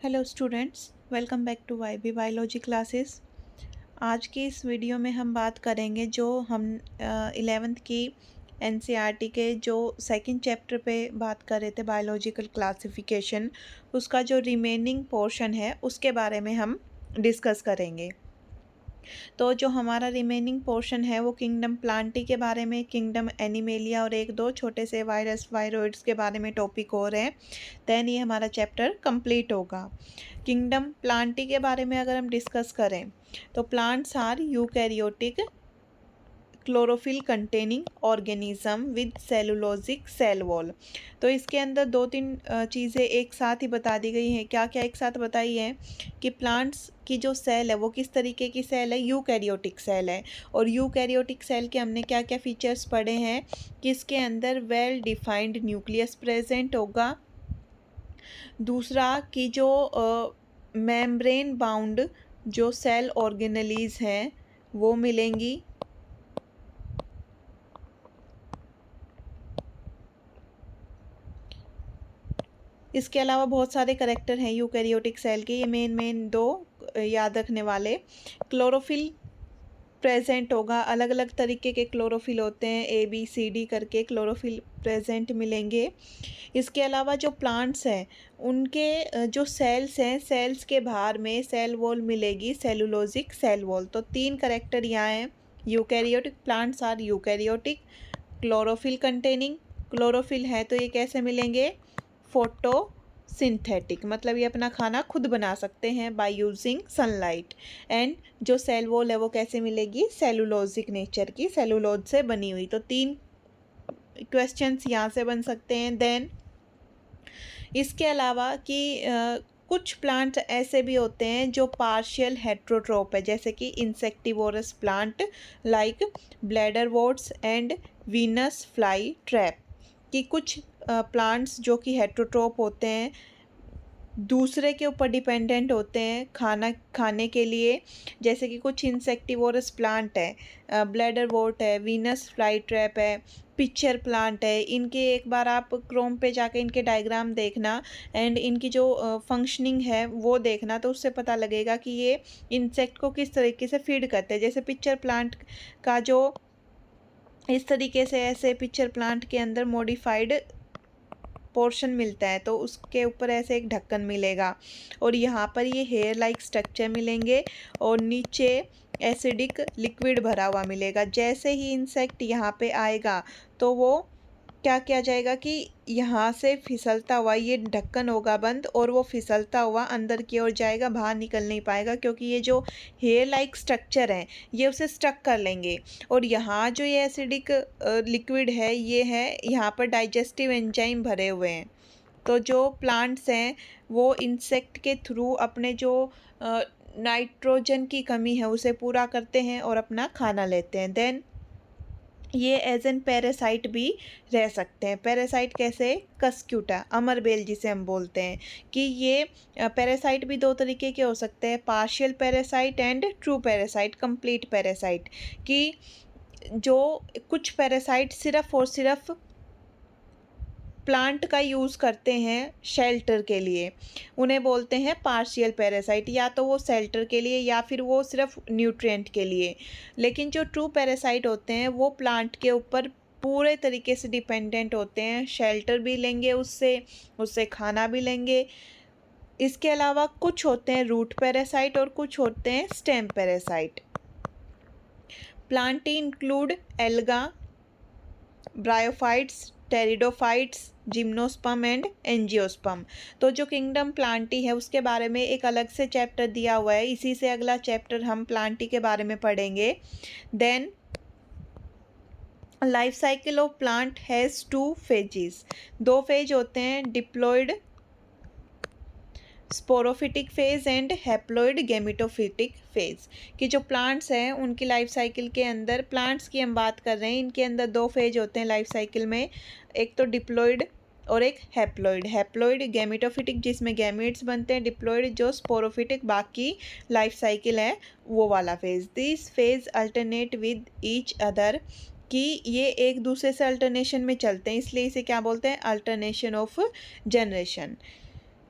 Hello students, welcome back to Y B biology classes. आज की इस वीडियो में हम बात करेंगे जो हम 11th की एनसीईआरटी के जो सेकंड चैप्टर पे बात कर रहे थे, बायोलॉजिकल क्लासिफिकेशन, उसका जो रिमेनिंग पोर्शन है उसके बारे में हम डिस्कस करेंगे। तो जो हमारा रिमेनिंग पोर्शन है वो किंगडम प्लांटी के बारे में, किंगडम एनिमेलिया और एक दो छोटे से वायरस वायरोइड्स के बारे में टॉपिक हो रहे हैं। देन ये हमारा चैप्टर कंप्लीट होगा। किंगडम प्लांटी के बारे में अगर हम डिस्कस करें तो plants are eukaryotic chlorophyll containing organism with cellulosic cell wall. तो इसके अंदर दो तीन चीज़ें एक साथ ही बता दी गई हैं। क्या क्या एक साथ बताई है कि प्लांट्स की जो सेल है वो किस तरीके की सेल है, यूकैरियोटिक सेल है। और यूकैरियोटिक सेल के हमने क्या क्या फीचर्स पढ़े हैं कि इसके अंदर वेल डिफाइंड न्यूक्लियस प्रेजेंट होगा। दूसरा कि जो मेम्ब्रेन बाउंड जो सेल ऑर्गेनेलीज हैं वो मिलेंगी। इसके अलावा बहुत सारे करैक्टर हैं यूकैरियोटिक सेल के, ये मेन दो याद रखने वाले। क्लोरोफिल प्रेजेंट होगा, अलग अलग तरीके के क्लोरोफिल होते हैं, ABCD करके क्लोरोफिल प्रेजेंट मिलेंगे। इसके अलावा जो प्लांट्स हैं उनके जो सेल्स हैं, सेल्स के बाहर में सेल वॉल मिलेगी, सेलुलोजिक सेल वॉल। तो तीन करैक्टर यहाँ हैं। Eukaryotic plants are eukaryotic, chlorophyll containing, chlorophyll है तो ये कैसे मिलेंगे, फोटोसिंथेटिक, मतलब ये अपना खाना खुद बना सकते हैं बाय यूजिंग सनलाइट। एंड जो सेल वॉल है वो कैसे मिलेगी, सेलुलोजिक नेचर की, सेलुलोज से बनी हुई। तो तीन क्वेश्चंस यहाँ से बन सकते हैं। देन इसके अलावा कि कुछ प्लांट ऐसे भी होते हैं जो पार्शियल हेट्रोट्रोप है, जैसे कि insectivorous plant like bladderworts and Venus fly trap. कि कुछ प्लांट्स जो कि हेट्रोट्रोप होते हैं, दूसरे के ऊपर डिपेंडेंट होते हैं खाना खाने के लिए, जैसे कि कुछ इंसेक्टिवोरस प्लांट है, ब्लैडरवोर्ट है, वीनस फ्लाई ट्रैप है, पिक्चर प्लांट है। इनके एक बार आप क्रोम पे जाके इनके डायग्राम देखना एंड इनकी जो फंक्शनिंग है वो देखना, तो उससे पता लगेगा कि ये इंसेक्ट को किस तरीके से फीड करते हैं। जैसे पिक्चर प्लांट का जो इस तरीके से ऐसे पिक्चर प्लांट के अंदर मॉडिफाइड पोर्शन मिलता है, तो उसके ऊपर ऐसे एक ढक्कन मिलेगा और यहाँ पर ये हेयर लाइक स्ट्रक्चर मिलेंगे और नीचे एसिडिक लिक्विड भरा हुआ मिलेगा। जैसे ही इंसेक्ट यहाँ पे आएगा तो वो क्या किया जाएगा कि यहाँ से फिसलता हुआ, ये ढक्कन होगा बंद और वो फिसलता हुआ अंदर की ओर जाएगा, बाहर निकल नहीं पाएगा, क्योंकि ये जो हेयर लाइक स्ट्रक्चर है ये उसे स्टक कर लेंगे। और यहाँ जो ये एसिडिक लिक्विड है ये है, यहाँ पर डाइजेस्टिव एंजाइम भरे हुए हैं। तो जो प्लांट्स हैं वो इंसेक्ट के थ्रू अपने जो नाइट्रोजन की कमी है उसे पूरा करते हैं और अपना खाना लेते हैं। देन ये एज एन पैरासाइट भी रह सकते हैं। पैरासाइट कैसे, कस्क्यूटा, अमरबेल जिसे हम बोलते हैं, कि ये पैरासाइट भी दो तरीके के हो सकते हैं, partial parasite and true parasite, complete parasite. कि जो कुछ पैरासाइट सिर्फ और सिर्फ प्लांट का यूज़ करते हैं शेल्टर के लिए, उन्हें बोलते हैं पार्शियल पैरासाइट। या तो वो शेल्टर के लिए या फिर वो सिर्फ न्यूट्रिएंट के लिए। लेकिन जो ट्रू पैरासाइट होते हैं वो प्लांट के ऊपर पूरे तरीके से डिपेंडेंट होते हैं, शेल्टर भी लेंगे उससे, उससे खाना भी लेंगे। इसके अलावा कुछ होते हैं रूट पैरासाइट और कुछ होते हैं stem parasite. Plantae include alga, bryophytes, pteridophytes, gymnosperm and angiosperm. तो जो किंगडम प्लांटी है उसके बारे में एक अलग से चैप्टर दिया हुआ है, इसी से अगला चैप्टर हम प्लांटी के बारे में पढ़ेंगे। Then life cycle of plant has 2 phases, 2 phase होते हैं, diploid sporophytic phase and haploid gametophytic phase. कि जो प्लांट्स हैं उनकी लाइफ साइकिल के अंदर, प्लांट्स की हम बात कर रहे हैं, इनके अंदर 2 फेज होते हैं लाइफ साइकिल में, एक तो डिप्लॉयड और एक हैप्लॉइड। हैप्लॉइड गैमेटोफिटिक जिसमें गैमेट्स बनते हैं, डिप्लॉयड जो स्पोरोफिटिक बाकी लाइफ साइकिल है वो वाला phase. This phase alternate with each other, कि ये एक दूसरे से अल्टरनेशन में चलते हैं, इसलिए इसे क्या बोलते हैं, अल्टरनेशन ऑफ जनरेशन।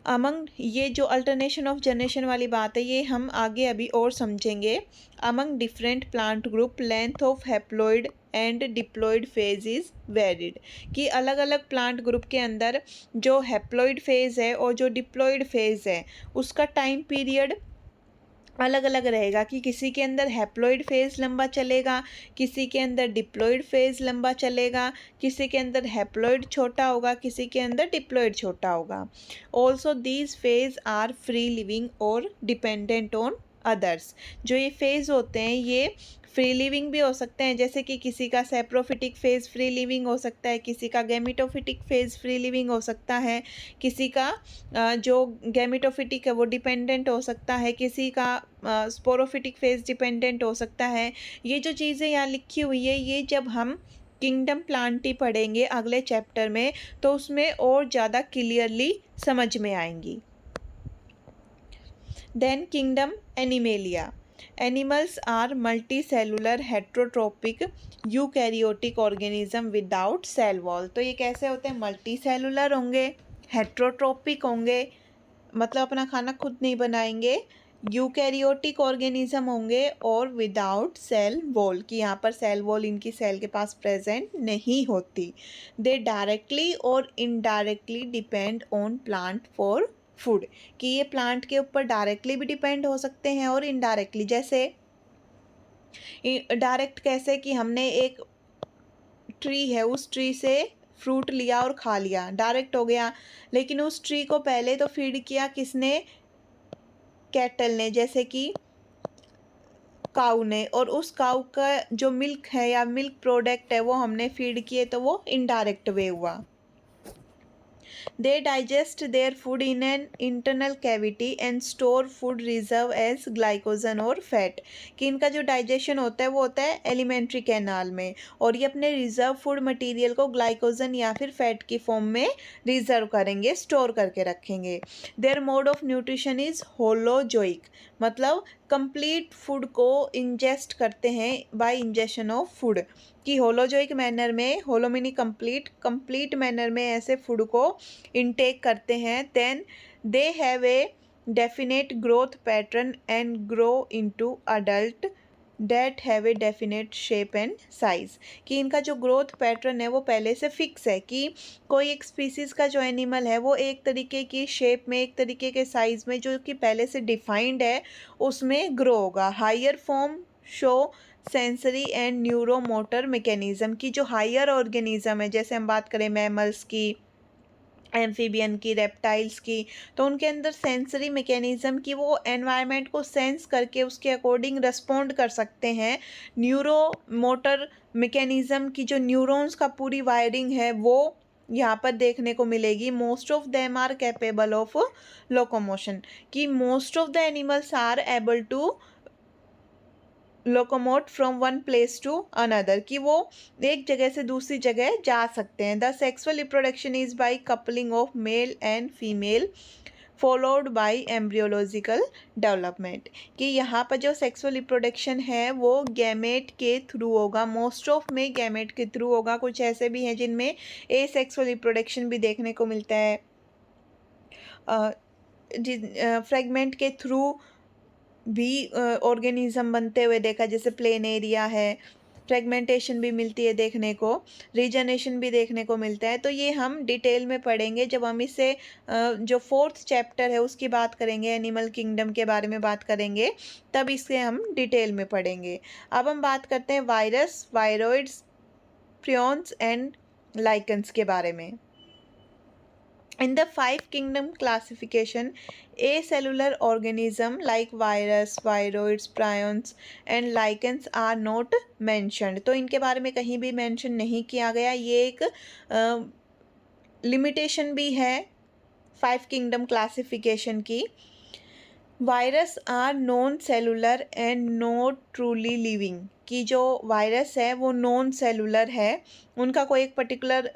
अमंग ये जो अल्टरनेशन ऑफ जनरेशन वाली बात है ये हम आगे अभी और समझेंगे। Among different plant group length of haploid and diploid phase is varied, कि अलग अलग प्लांट ग्रुप के अंदर जो हैप्लॉइड फेज है और जो डिप्लॉइड फेज है उसका टाइम पीरियड अलग अलग रहेगा, कि किसी के अंदर हैप्लॉइड फेज लंबा चलेगा, किसी के अंदर डिप्लॉइड फेज लंबा चलेगा, किसी के अंदर हैप्लॉइड छोटा होगा, किसी के अंदर डिप्लॉइड छोटा होगा। Also these phase are free living और डिपेंडेंट ऑन अदर्स। जो ये फेज होते हैं ये फ्री लिविंग भी हो सकते हैं, जैसे कि किसी का सेप्रोफिटिक फेज फ्री लिविंग हो सकता है, किसी का गैमेटोफिटिक फेज फ्री लिविंग हो सकता है, किसी का जो गैमेटोफिटिक है वो डिपेंडेंट हो सकता है, किसी का स्पोरोफिटिक फेज डिपेंडेंट हो सकता है। ये जो चीज़ें यहाँ लिखी हुई है ये जब हम किंगडम प्लांटी पढ़ेंगे अगले चैप्टर में तो उसमें और ज़्यादा क्लियरली समझ में आएंगी। Then kingdom Animalia. Animals are multicellular heterotrophic eukaryotic organism without cell wall। तो ये कैसे होते हैं? मल्टीसेलुलर होंगे, हेट्रोट्रोपिक होंगे, मतलब अपना खाना खुद नहीं बनाएंगे, यूकैरियोटिक ऑर्गेनिज्म होंगे और विदाउट सेल वॉल, कि यहाँ पर सेल वॉल इनकी सेल के पास प्रेजेंट नहीं होती। दे डायरेक्टली और indirectly depend on plant for food, कि ये प्लांट के ऊपर डायरेक्टली भी डिपेंड हो सकते हैं और इनडायरेक्टली। जैसे डायरेक्ट कैसे, कि हमने एक ट्री है उस ट्री से फ्रूट लिया और खा लिया, डायरेक्ट हो गया। लेकिन उस ट्री को पहले तो फीड किया किसने? कैटल ने, जैसे कि काऊ ने, और उस काऊ का जो मिल्क है या मिल्क प्रोडक्ट है वो हमने फीड किए, तो वो इनडायरेक्ट वे हुआ। They digest their food in an internal cavity and store food reserve as glycogen और fat, कि इनका जो डाइजेशन होता है वो होता है एलिमेंट्री कैनाल में, और ये अपने रिजर्व फूड मटेरियल को ग्लाइकोजन या फिर फैट की फॉर्म में रिजर्व करेंगे, स्टोर करके रखेंगे। Their mode of nutrition is holozoic, मतलब कंप्लीट फूड को इंजेस्ट करते हैं बाय इंजेशन ऑफ फूड, कि होलोजोइक मैनर में, होलो मीनी कंप्लीट मैनर में ऐसे फूड को इनटेक करते हैं। Then they have a definite growth pattern and grow into adult that have a definite shape and size, कि इनका जो ग्रोथ पैटर्न है वो पहले से फिक्स है, कि कोई एक स्पीसीज़ का जो एनिमल है वो एक तरीके की शेप में, एक तरीके के साइज़ में, जो कि पहले से डिफाइंड है उसमें ग्रो होगा। Higher form show sensory and neuromotor mechanism, की जो हायर ऑर्गेनिज्म है, जैसे हम बात करें मैमल्स की, एम्फीबियन की, रेप्टाइल्स की, तो उनके अंदर सेंसरी मैकेनिज्म की वो एनवायरनमेंट को सेंस करके उसके अकॉर्डिंग रिस्पॉन्ड कर सकते हैं। न्यूरो मोटर मैकेनिज्म की जो न्यूरॉन्स का पूरी वायरिंग है वो यहाँ पर देखने को मिलेगी। Most of them are capable of locomotion, कि most of the animals are able to locomote from one place to another, कि वो एक जगह से दूसरी जगह जा सकते हैं। The sexual reproduction is by coupling of male and female followed by embryological development, कि यहाँ पर जो सेक्सुअल रिप्रोडक्शन है वो गैमेट के थ्रू होगा, मोस्ट ऑफ में गैमेट के थ्रू होगा। कुछ ऐसे भी हैं जिनमें ए सेक्सुअल रिप्रोडक्शन भी देखने को मिलता है, फ्रेगमेंट के थ्रू भी ऑर्गेनिज्म बनते हुए देखा, जैसे प्लेन एरिया है, फ्रेगमेंटेशन भी मिलती है देखने को, रीजनरेशन भी देखने को मिलता है। तो ये हम डिटेल में पढ़ेंगे जब हम इसे जो 4th चैप्टर है उसकी बात करेंगे, एनिमल किंगडम के बारे में बात करेंगे, तब इसे हम डिटेल में पढ़ेंगे। अब हम बात करते हैं virus, viroids, prions and lichens के बारे में। In the 5 kingdom classification, acellular organism like virus, viroids, prions and lichens are not mentioned। तो इनके बारे में कहीं भी मेंशन नहीं किया गया। ये एक लिमिटेशन भी है 5 किंगडम क्लासिफिकेशन की। Virus are non cellular and not truly living, कि जो वायरस है वो नॉन सेलुलर है, उनका कोई एक पर्टिकुलर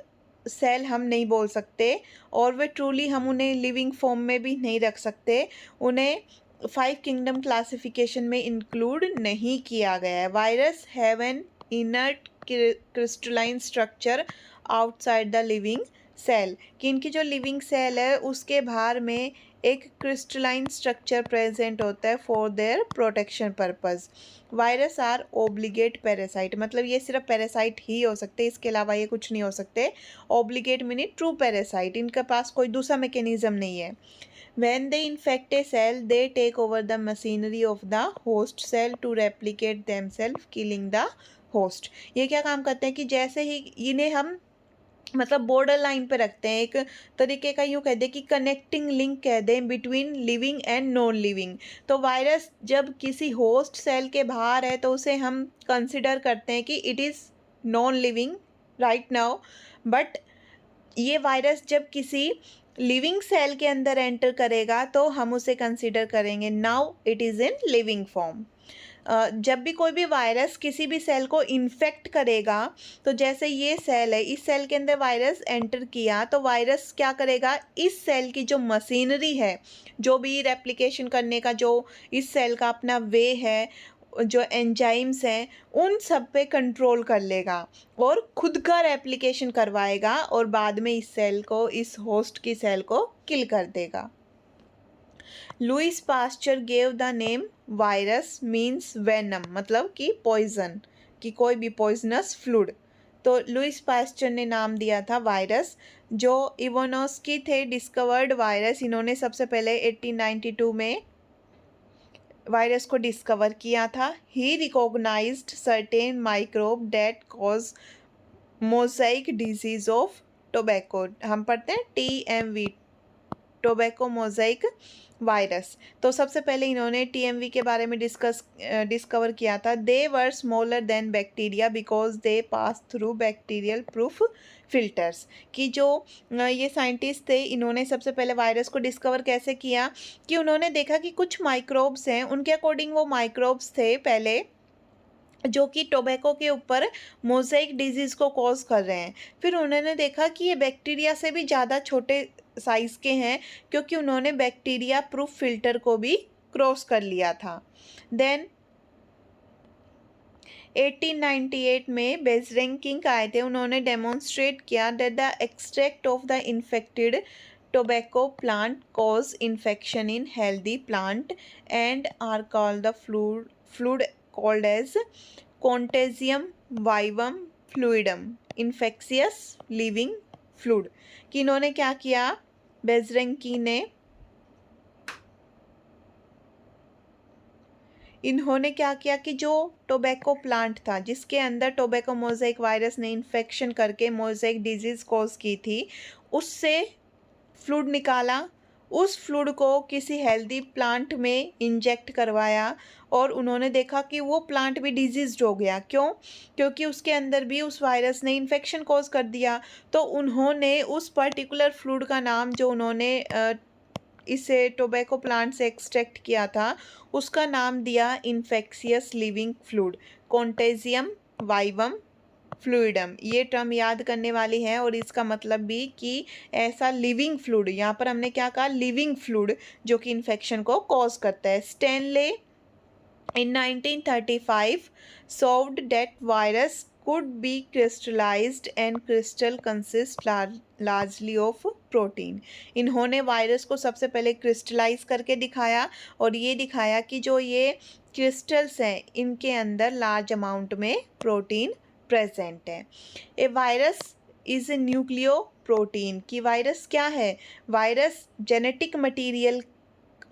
सेल हम नहीं बोल सकते, और वे ट्रूली हम उन्हें लिविंग फॉर्म में भी नहीं रख सकते, उन्हें 5 किंगडम क्लासिफिकेशन में इंक्लूड नहीं किया गया है। Virus have an inert crystalline structure outside the living cell, कि इनकी जो लिविंग सेल है उसके बाहर में एक क्रिस्टलाइन स्ट्रक्चर प्रेजेंट होता है for their protection purpose. Virus are obligate parasite, मतलब ये सिर्फ पैरासाइट ही हो सकते, इसके अलावा ये कुछ नहीं हो सकते। ओब्लिगेट मीनिंग ट्रू पैरासाइट, इनके पास कोई दूसरा मैकेनिज्म नहीं है। When they infect a cell, they take over the machinery of the host cell to replicate themselves, killing the host। ये क्या काम करते हैं कि जैसे ही इन्हें हम मतलब बॉर्डर लाइन पे रखते हैं, एक तरीके का यूँ कह दें कि कनेक्टिंग लिंक कह दें between living and non living. तो वायरस जब किसी होस्ट सेल के बाहर है तो उसे हम कंसिडर करते हैं कि it is non living right now, but ये वायरस जब किसी लिविंग सेल के अंदर एंटर करेगा तो हम उसे कंसिडर करेंगे now it is in living form. जब भी कोई भी वायरस किसी भी सेल को इन्फेक्ट करेगा, तो जैसे ये सेल है, इस सेल के अंदर वायरस एंटर किया तो वायरस क्या करेगा, इस सेल की जो मशीनरी है, जो भी रेप्लिकेशन करने का जो इस सेल का अपना वे है, जो एंजाइम्स हैं, उन सब पे कंट्रोल कर लेगा और खुद का रेप्लिकेशन करवाएगा और बाद में इस सेल को, इस होस्ट की सेल को किल कर देगा। Louis Pasteur gave the name virus means venom, मतलब कि पॉइजन, कि कोई भी पॉइजनस फ्लूइड। तो लुइस पास्चर ने नाम दिया था वायरस। जो इवानोस्की थे डिस्कवर्ड वायरस, इन्होंने सबसे पहले 1892 में वायरस को डिस्कवर किया था। He recognised certain microbe that cause mosaic disease of tobacco, हम पढ़ते हैं TMV, टोबैको मोज़ाइक वायरस। तो सबसे पहले इन्होंने TMV के बारे में डिस्कवर किया था। They were smaller than bacteria because they pass through bacterial proof filters, कि जो ये साइंटिस्ट थे, इन्होंने सबसे पहले वायरस को डिस्कवर कैसे किया कि उन्होंने देखा कि कुछ माइक्रोब्स हैं, उनके अकॉर्डिंग वो माइक्रोब्स थे पहले जो कि टोबैको के ऊपर मोज़ेक डिजीज़ को कॉज कर रहे हैं। फिर उन्होंने देखा कि ये बैक्टीरिया से भी ज़्यादा छोटे साइज़ के हैं, क्योंकि उन्होंने बैक्टीरिया प्रूफ फिल्टर को भी क्रॉस कर लिया था। देन 1898 में बेज़रेंकिंग आए थे, उन्होंने डेमोन्स्ट्रेट किया that the extract of the infected tobacco plant cause infection in healthy plant and are called the fluid called as contagium vivum fluidum infectious living fluid. कि इन्होंने क्या किया, बेज़रेंकी ने इन्होंने क्या किया कि जो टोबैको प्लांट था जिसके अंदर टोबैको मोज़ेक वायरस ने इन्फेक्शन करके मोज़ेक डिजीज़ कॉज की थी, उससे फ्लूइड निकाला, उस फ्लूइड को किसी हेल्दी प्लांट में इंजेक्ट करवाया और उन्होंने देखा कि वो प्लांट भी डिजीज़्ड हो गया। क्यों? क्योंकि उसके अंदर भी उस वायरस ने इन्फेक्शन कॉज कर दिया। तो उन्होंने उस पर्टिकुलर फ्लूइड का नाम जो उन्होंने इसे टोबैको प्लांट से एक्सट्रैक्ट किया था, उसका नाम दिया infectious living fluid, contagium vivum fluidum. ये टर्म याद करने वाली है और इसका मतलब भी कि ऐसा लिविंग फ्लूइड, यहाँ पर हमने क्या कहा, लिविंग फ्लूइड जो कि इन्फेक्शन को कॉज करता है। Stanley in 1935 solved that virus could be crystallized and crystal consist largely of protein। इन्होंने वायरस को सबसे पहले क्रिस्टलाइज करके दिखाया और ये दिखाया कि जो ये क्रिस्टल्स हैं इनके अंदर लार्ज अमाउंट में प्रोटीन प्रेजेंट है। A virus is a nucleoprotein, कि वायरस क्या है, वायरस जेनेटिक मटीरियल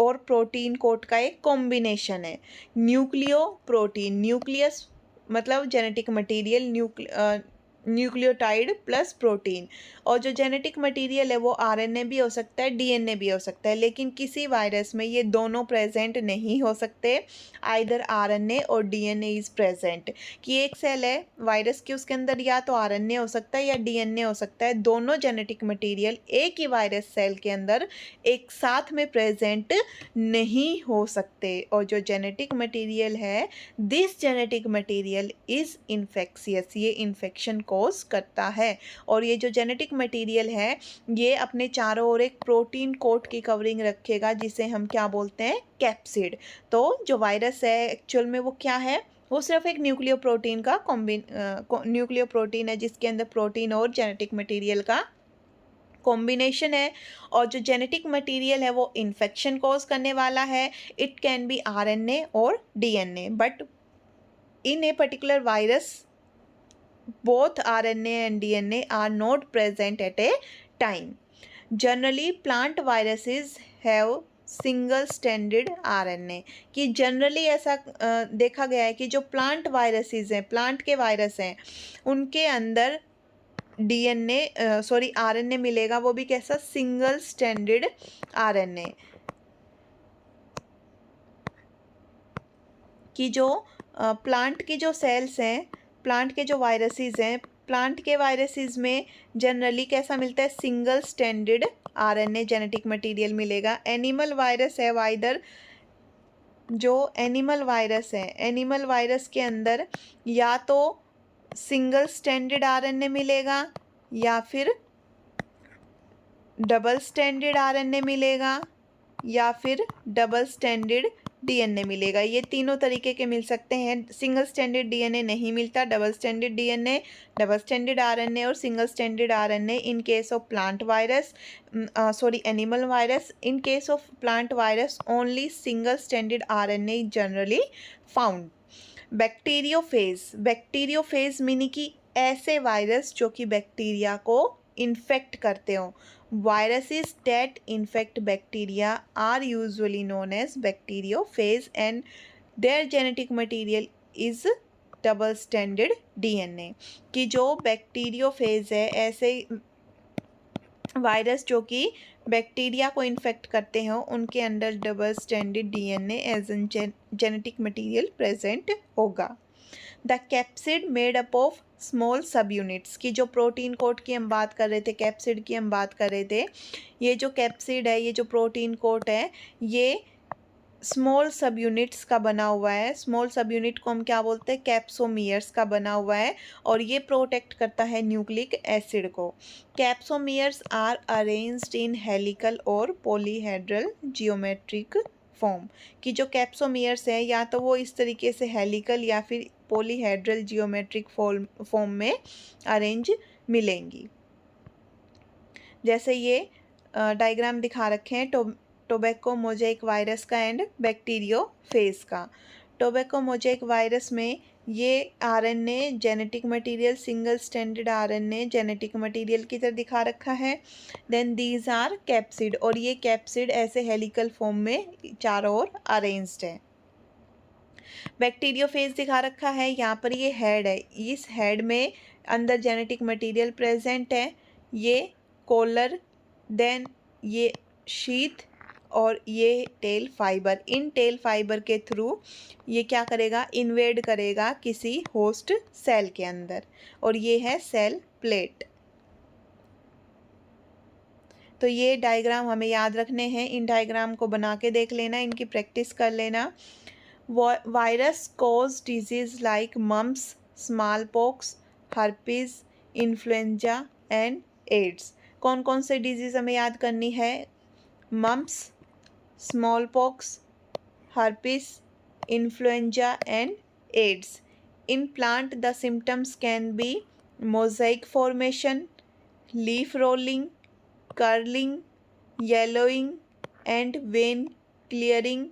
और प्रोटीन कोड का एक कॉम्बिनेशन है। न्यूक्लियो प्रोटीन, न्यूक्लियस मतलब genetic material, nucleotide plus protein, और जो जेनेटिक मटेरियल है वो आरएनए भी हो सकता है, डीएनए भी हो सकता है, लेकिन किसी वायरस में ये दोनों प्रेजेंट नहीं हो सकते। आइदर आरएनए और डीएनए इज़ प्रेजेंट, कि एक सेल है वायरस की, उसके अंदर या तो आरएनए हो सकता है या डीएनए हो सकता है, दोनों जेनेटिक मटेरियल एक ही वायरस सेल के अंदर एक साथ में प्रेजेंट नहीं हो सकते। और जो जेनेटिक मटेरियल है, this genetic material is infectious, ये इन्फेक्शन कॉज करता है। और ये जो जेनेटिक मटेरियल है ये अपने चारों ओर एक प्रोटीन कोट की कवरिंग रखेगा जिसे हम क्या बोलते हैं, कैप्सिड। तो जो वायरस है एक्चुअल में वो क्या है, वो सिर्फ एक न्यूक्लियो प्रोटीन का न्यूक्लियो प्रोटीन है जिसके अंदर प्रोटीन और जेनेटिक मटेरियल का कॉम्बिनेशन है, और जो जेनेटिक मटेरियल है वो इन्फेक्शन कॉज करने वाला है. इट कैन बी आरएनए और DNA, but in a particular virus both RNA and DNA are not present at a time. Generally, plant viruses have single standard RNA. कि generally ऐसा देखा गया है कि जो प्लांट वायरसेस हैं, प्लांट के वायरस हैं, उनके अंदर RNA मिलेगा, वो भी कैसा, सिंगल स्टैंडर्ड RNA. कि जो प्लांट की जो सेल्स हैं, प्लांट के जो वायरसेस हैं, प्लांट के वायरसेस में जनरली कैसा मिलता है, single standard RNA genetic material मिलेगा. एनिमल वायरस है वाइदर, जो एनिमल वायरस है, एनिमल वायरस के अंदर या तो सिंगल स्टैंडर्ड RNA मिलेगा या फिर डबल स्टैंडर्ड RNA मिलेगा या फिर डबल स्टैंडर्ड डीएनए मिलेगा. ये तीनों तरीके के मिल सकते हैं. सिंगल स्टैंडर्ड डीएनए नहीं मिलता. Double standard DNA, double standard RNA और single standard RNA in case of plant virus, animal virus. In case of plant virus only single standard RNA is generally found. Bacteriophage, bacteriophage meaning कि ऐसे virus जो कि bacteria को infect करते हो. Viruses that infect bacteria are usually known as bacteriophage and their genetic material is double stranded DNA. कि जो bacteriophage है, ऐसे वायरस जो कि बैक्टीरिया को इन्फेक्ट करते हो, उनके अंदर double standard DNA as an genetic material present होगा. The capsid made up of small subunits. की जो प्रोटीन कोट की हम बात कर रहे थे, कैप्सिड की हम बात कर रहे थे, ये जो कैप्सिड है, ये जो प्रोटीन कोट है, ये स्मॉल सब यूनिट्स का बना हुआ है. स्मॉल सब यूनिट को हम क्या बोलते हैं, कैप्सोमियर्स का बना हुआ है, और ये प्रोटेक्ट करता है न्यूक्लिक एसिड को. Capsomeres are arranged in helical और पॉलीहेड्रल जियोमेट्रिक फॉर्म. कि जो कैप्सोमियर्स है, या तो वो इस तरीके से हेलिकल या फिर पॉलीहेड्रल जियोमेट्रिक फॉर्म में अरेंज मिलेंगी. जैसे ये डायग्राम दिखा रखे हैं टोबैको मोज़ेक वायरस का एंड बैक्टीरियोफेज का. टोबैको मोज़ेक वायरस में ये RNA genetic material single standard RNA genetic material की तरह दिखा रखा है. देन दीज आर कैप्सिड, और ये कैप्सिड ऐसे हेलिकल फॉर्म में चारों ओर अरेंज्ड है. बैक्टीरियोफेज दिखा रखा है, यहाँ पर ये हेड है, इस हेड में अंदर जेनेटिक मटेरियल प्रेजेंट है. ये कॉलर, देन ये शीथ और ये टेल फाइबर. इन टेल फाइबर के थ्रू ये क्या करेगा, इन्वेड करेगा किसी होस्ट सेल के अंदर, और ये है सेल प्लेट. तो ये डायग्राम हमें याद रखने हैं. इन डायग्राम को बना के देख लेना, इनकी प्रैक्टिस कर लेना. Virus cause disease like mumps, smallpox, herpes, influenza and AIDS. कौन कौन से डिजीज़ हमें याद करनी है, mumps, smallpox, herpes, influenza and AIDS. In plant the symptoms can be mosaic formation, leaf rolling, curling, yellowing and vein clearing,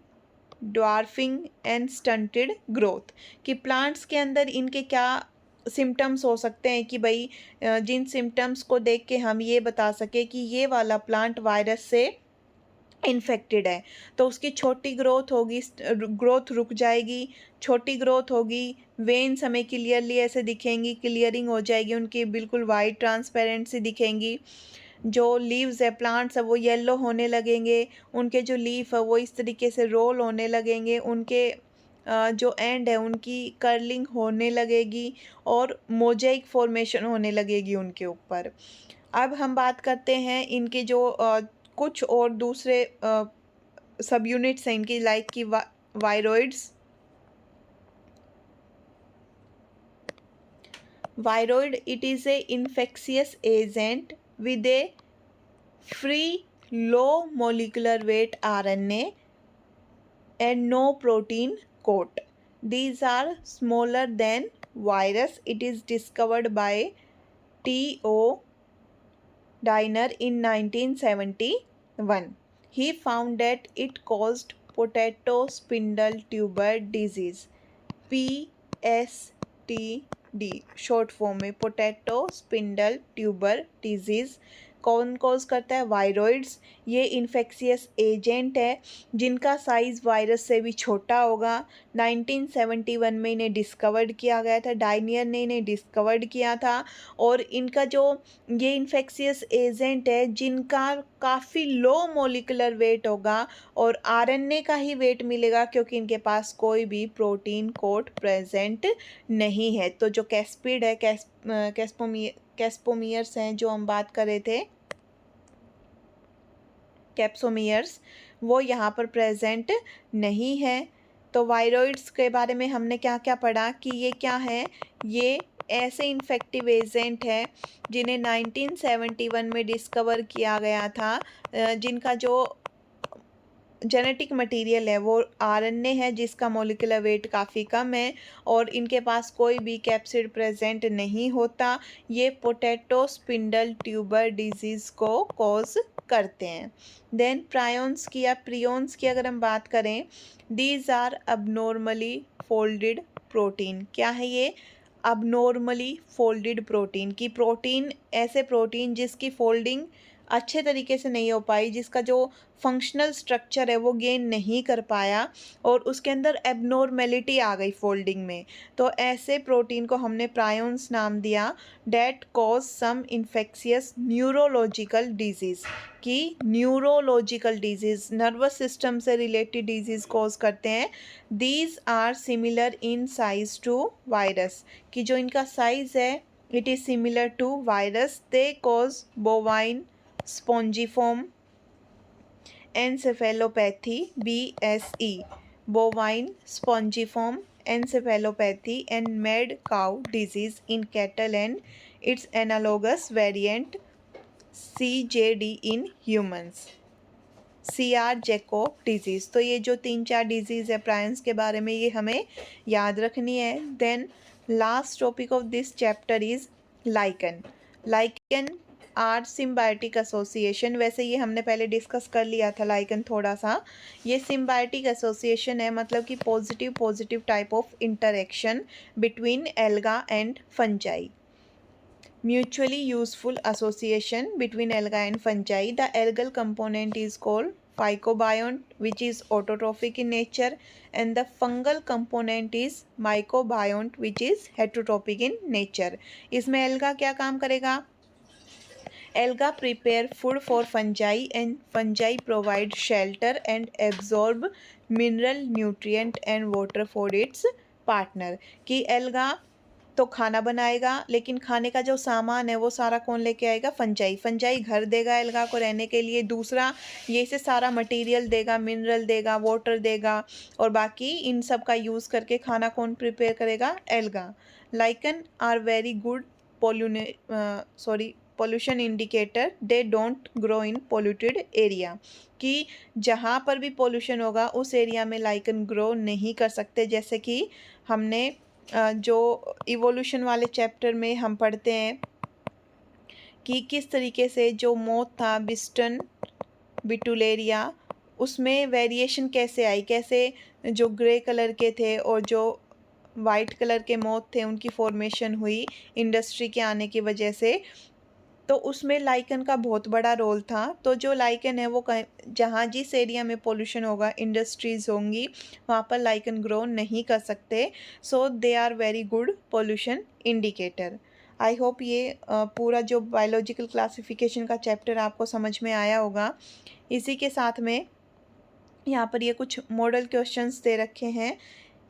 dwarfing and stunted growth. कि plants के अंदर इनके क्या सिम्टम्स हो सकते हैं, कि भाई जिन सिम्टम्स को देख के हम ये बता सके कि ये वाला प्लांट वायरस से इन्फेक्टेड है. तो उसकी छोटी ग्रोथ होगी, ग्रोथ रुक जाएगी, छोटी ग्रोथ होगी, वेन्स हमें क्लियरली ऐसे दिखेंगी, क्लियरिंग हो जाएगी, उनकी बिल्कुल वाइट ट्रांसपेरेंट सी दिखेंगी. जो लीव्स है, प्लांट्स है, वो येलो होने लगेंगे, उनके जो लीफ है वो इस तरीके से रोल होने लगेंगे, उनके जो एंड है उनकी कर्लिंग होने लगेगी, और मोज़ेक फॉर्मेशन होने लगेगी उनके ऊपर. अब हम बात करते हैं इनके जो कुछ और दूसरे सब यूनिट्स हैं इनकी, लाइक की viroids. Viroid, it is a infectious agent with a free low molecular weight RNA and no protein coat. These are smaller than virus. It is discovered by T.O. diner in 1971. He found that it caused potato spindle tuber disease, PSTD short form में, potato spindle tuber disease. कौन cause करता है? Viroids. ये infectious agent है जिनका size virus से भी छोटा होगा। 1971 में इन्हें डिस्कवर्ड किया गया था, डायनियर ने इन्हें डिस्कवर्ड किया था। और इनका जो ये इन्फेक्शियस एजेंट है जिनका काफ़ी लो मोलिकुलर वेट होगा और आरएनए का ही वेट मिलेगा, क्योंकि इनके पास कोई भी प्रोटीन कोड प्रेजेंट नहीं है। तो जो कैस्पिड है, कैस्पोमियर्स हैं जो हम बात कर रहे थे, कैप्सोमियर्स, वो यहाँ पर प्रेजेंट नहीं है। तो वायरॉइड्स के बारे में हमने क्या क्या पढ़ा कि ये क्या है? ये ऐसे इन्फेक्टिव एजेंट है जिन्हें 1971 में डिस्कवर किया गया था, जिनका जो जेनेटिक मटेरियल है वो आरएनए है जिसका मोलिकुलर वेट काफ़ी कम है और इनके पास कोई भी कैप्सिड प्रेजेंट नहीं होता। ये पोटैटो स्पिंडल ट्यूबर डिजीज़ को कॉज करते हैं। देन प्रायोन्स की या प्रियोन्स की अगर हम बात करें, दीज आर अबनॉर्मली फोल्डेड प्रोटीन। क्या है ये? अबनॉर्मली फोल्डेड प्रोटीन। की प्रोटीन, ऐसे प्रोटीन जिसकी फोल्डिंग अच्छे तरीके से नहीं हो पाई, जिसका जो फंक्शनल स्ट्रक्चर है वो गेन नहीं कर पाया और उसके अंदर एबनॉर्मेलिटी आ गई फोल्डिंग में, तो ऐसे प्रोटीन को हमने प्रायोन्स नाम दिया। That cause some infectious neurological disease. की न्यूरोलॉजिकल डिजीज़, नर्वस सिस्टम से रिलेटेड डिजीज़ कॉज करते हैं। These are similar in size to virus. कि जो इनका साइज़ है it is similar to virus. They cause bovine spongiform encephalopathy, BSE, bovine spongiform encephalopathy, and mad cow disease in cattle and its analogous variant CJD in humans, CR Jacob disease. तो ये जो 3-4 disease है prions के बारे में, ये हमें याद रखनी है। Then last topic of this chapter is lichen. Lichen are symbiotic association. वैसे ये हमने पहले डिस्कस कर लिया था लाइकन थोड़ा सा। ये सिम्बायोटिक एसोसिएशन है, मतलब कि positive type of interaction between alga and fungi. Mutually useful association between alga and fungi. The algal component is called phycobiont, which is autotrophic in nature, and the fungal component is mycobiont, which is heterotrophic in nature. इसमें alga क्या काम करेगा? Alga prepare food for fungi and fungi provide shelter and absorb mineral, nutrient and water for its partner. कि alga तो खाना बनाएगा, लेकिन खाने का जो सामान है वो सारा कौन लेके आएगा? फंजाई। फंजाई घर देगा एल्गा को रहने के लिए। दूसरा, ये से सारा मटेरियल देगा, मिनरल देगा, वाटर देगा, और बाकी इन सब का यूज़ करके खाना कौन प्रिपेयर करेगा? Alga. Lichen are very good pollution indicator. They don't grow in polluted area. कि जहाँ पर भी पोल्यूशन होगा उस एरिया में लाइकन ग्रो नहीं कर सकते। जैसे कि हमने जो इवोल्यूशन वाले चैप्टर में हम पढ़ते हैं कि किस तरीके से जो मोथ था बिस्टन बिटुलेरिया, उसमें वेरिएशन कैसे आई, कैसे जो ग्रे कलर के थे और जो वाइट कलर के मोथ थे उनकी फॉर्मेशन हुई इंडस्ट्री के आने की वजह से। तो उसमें लाइकन का बहुत बड़ा रोल था। तो जो लाइकन है वो जहाँ जिस एरिया में पोल्यूशन होगा, इंडस्ट्रीज़ होंगी, वहाँ पर लाइकन ग्रो नहीं कर सकते। So they are very good pollution indicator. I hope ये पूरा जो बायोलॉजिकल क्लासिफिकेशन का चैप्टर आपको समझ में आया होगा। इसी के साथ में यहाँ पर ये कुछ मॉडल क्वेश्चंस दे रखे हैं,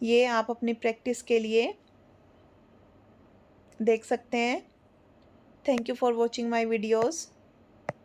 ये आप अपनी प्रैक्टिस के लिए देख सकते हैं। Thank you for watching my videos.